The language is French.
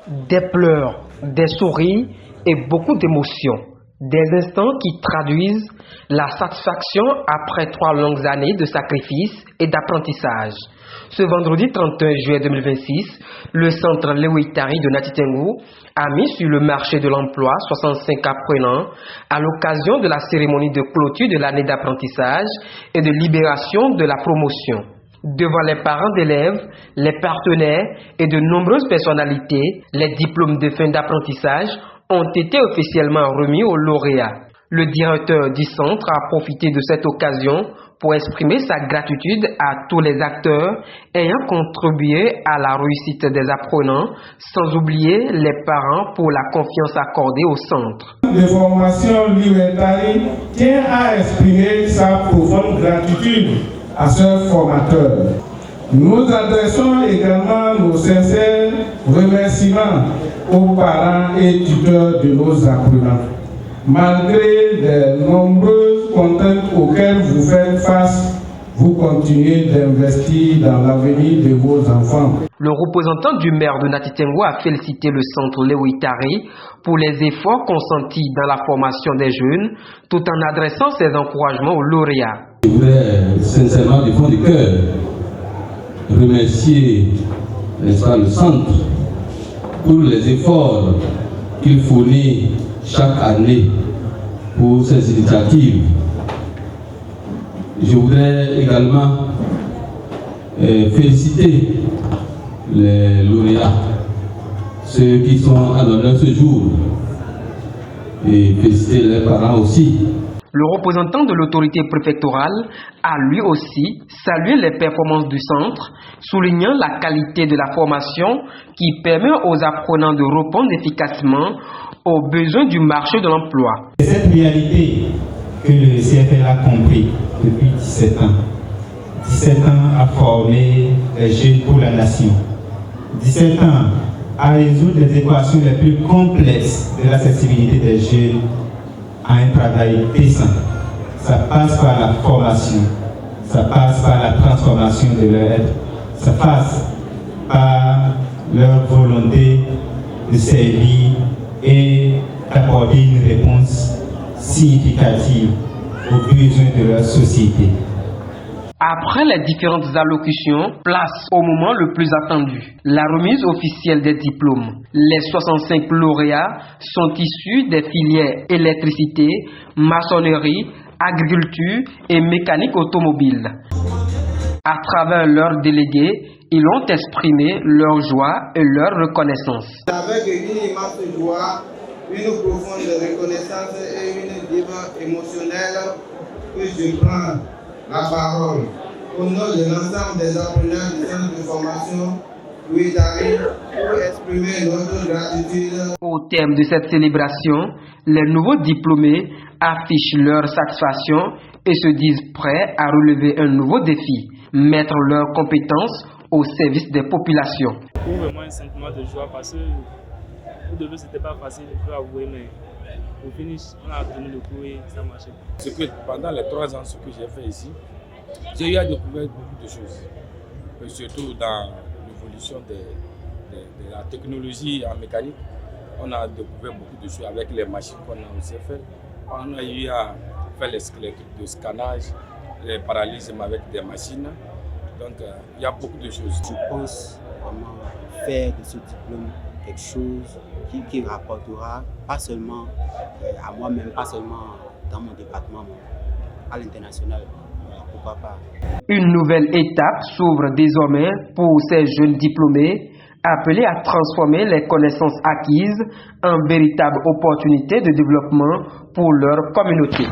Des pleurs, des sourires et beaucoup d'émotions. Des instants qui traduisent la satisfaction après 3 longues années de sacrifice et d'apprentissage. Ce vendredi 31 juillet 2026, le centre Léo Itari de Nati Tengu a mis sur le marché de l'emploi 65 apprenants à l'occasion de la cérémonie de clôture de l'année d'apprentissage et de libération de la promotion. Devant les parents d'élèves, les partenaires et de nombreuses personnalités, les diplômes de fin d'apprentissage ont été officiellement remis aux lauréats. Le directeur du centre a profité de cette occasion pour exprimer sa gratitude à tous les acteurs ayant contribué à la réussite des apprenants, sans oublier les parents pour la confiance accordée au centre. La formation Libertari tient à exprimer sa profonde gratitude à ce formateur. Nous adressons également nos sincères remerciements aux parents et tuteurs de nos apprenants. Malgré les nombreuses contraintes auxquelles vous faites face, vous continuez d'investir dans l'avenir de vos enfants. Le représentant du maire de Nati Tengu a félicité le centre Léo Itari pour les efforts consentis dans la formation des jeunes, tout en adressant ses encouragements aux lauréats. Je voudrais sincèrement du fond du cœur remercier le centre pour les efforts qu'il fournit chaque année pour ces initiatives. Je voudrais également féliciter les lauréats, ceux qui sont à l'honneur ce jour, et féliciter les parents aussi. Le représentant de l'autorité préfectorale a lui aussi salué les performances du centre, soulignant la qualité de la formation qui permet aux apprenants de répondre efficacement aux besoins du marché de l'emploi. C'est cette réalité que le CFL a compris depuis 17 ans. 17 ans à former les jeunes pour la nation. 17 ans à résoudre les équations les plus complexes de l'accessibilité des jeunes à un travail décent. Ça passe par la formation, ça passe par la transformation de leur être, ça passe par leur volonté de servir et d'apporter une réponse significative aux besoins de leur société. Après les différentes allocutions, place au moment le plus attendu, la remise officielle des diplômes. Les 65 lauréats sont issus des filières électricité, maçonnerie, agriculture et mécanique automobile. À travers leurs délégués, ils ont exprimé leur joie et leur reconnaissance. Avec une immense joie, une profonde reconnaissance et une vive émotionnelle que je prends la parole au nom de l'ensemble des apprenants du centre de formation Léo Itari pour exprimer notre gratitude. Au terme de cette célébration, les nouveaux diplômés affichent leur satisfaction et se disent prêts à relever un nouveau défi, mettre leurs compétences au service des populations. Pour vraiment un sentiment de joie parce que au début c'était pas facile, il faut avouer, mais au finish on a tenu le coup et ça marchait. C'est que pendant les 3 ans ce que j'ai fait ici, j'ai eu à découvrir beaucoup de choses, et surtout dans l'évolution de la technologie en mécanique. On a découvert beaucoup de choses avec les machines qu'on a aussi fait. On a eu à faire les trucs de scannage, les paralysmes avec des machines. Donc il y a beaucoup de choses. Je pense vraiment faire de ce diplôme quelque chose qui rapportera pas seulement à moi-même, pas seulement dans mon département, mais à l'international. Pourquoi pas. Une nouvelle étape s'ouvre désormais pour ces jeunes diplômés appelés à transformer les connaissances acquises en véritable opportunité de développement pour leur communauté.